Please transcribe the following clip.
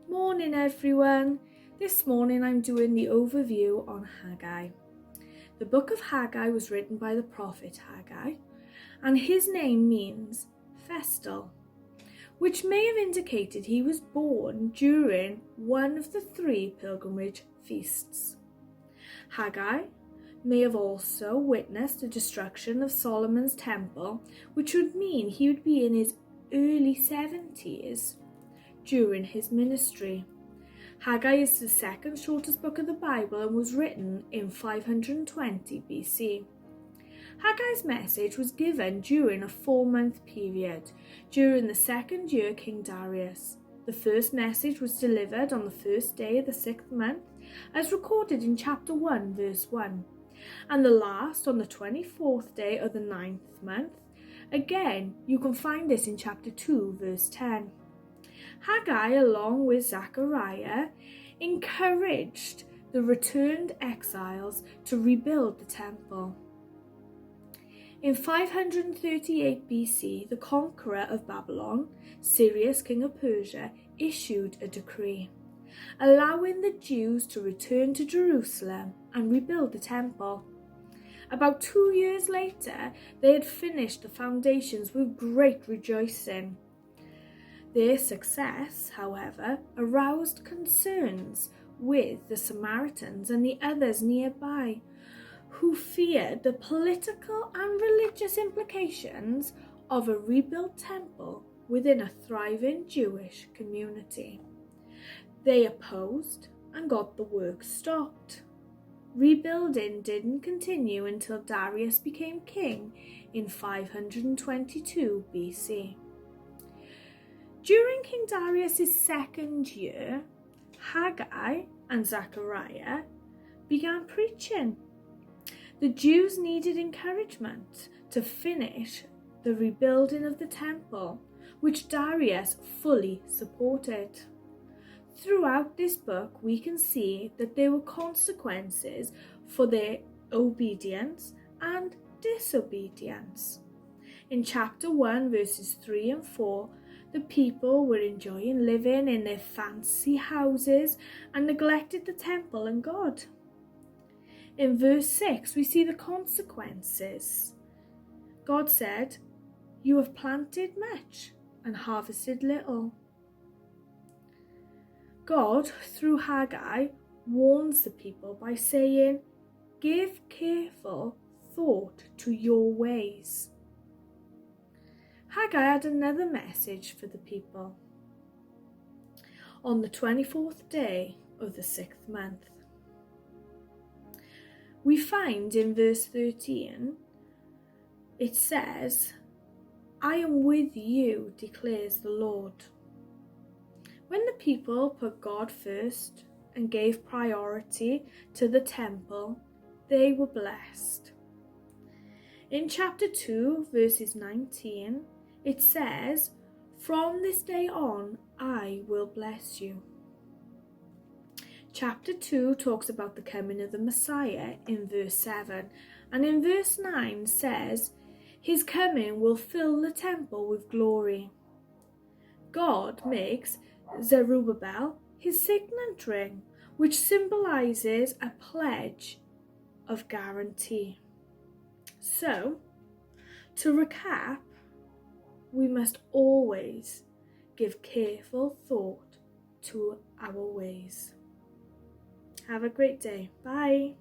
Morning everyone. This morning I'm doing the overview on Haggai. The book of Haggai was written by the prophet Haggai, and his name means festal, which may have indicated he was born during one of the 3 pilgrimage feasts. Haggai may have also witnessed the destruction of Solomon's temple, which would mean he would be in his early 70s during his ministry. Haggai is the second shortest book of the Bible and was written in 520 BC. Haggai's message was given during a 4-month period, during the 2nd year of King Darius. The first message was delivered on the first day of the 6th month, as recorded in chapter 1, verse 1, and the last on the 24th day of the 9th month. Again, you can find this in chapter 2, verse 10. Haggai, along with Zechariah, encouraged the returned exiles to rebuild the temple. In 538 BC, the conqueror of Babylon, Cyrus, king of Persia, issued a decree, allowing the Jews to return to Jerusalem and rebuild the temple. About 2 years later, they had finished the foundations with great rejoicing. Their success, however, aroused concerns with the Samaritans and the others nearby, who feared the political and religious implications of a rebuilt temple within a thriving Jewish community. They opposed and got the work stopped. Rebuilding didn't continue until Darius became king in 522 BC. During King Darius' 2nd year, Haggai and Zechariah began preaching. The Jews needed encouragement to finish the rebuilding of the temple, which Darius fully supported. Throughout this book, we can see that there were consequences for their obedience and disobedience. In chapter 1, verses 3 and 4, the people were enjoying living in their fancy houses and neglected the temple and God. In verse 6, we see the consequences. God said, "You have planted much and harvested little." God, through Haggai, warns the people by saying, "Give careful thought to your ways." Haggai had another message for the people. On the 24th day of the 6th month, we find in verse 13, it says, "I am with you, declares the Lord." When the people put God first and gave priority to the temple, they were blessed. In chapter 2, verses 19, it says, "From this day on, I will bless you." Chapter 2 talks about the coming of the Messiah in verse 7, and in verse 9 says, "His coming will fill the temple with glory." God makes Zerubbabel his signet ring, which symbolizes a pledge of guarantee. So, to recap, we must always give careful thought to our ways. Have a great day. Bye.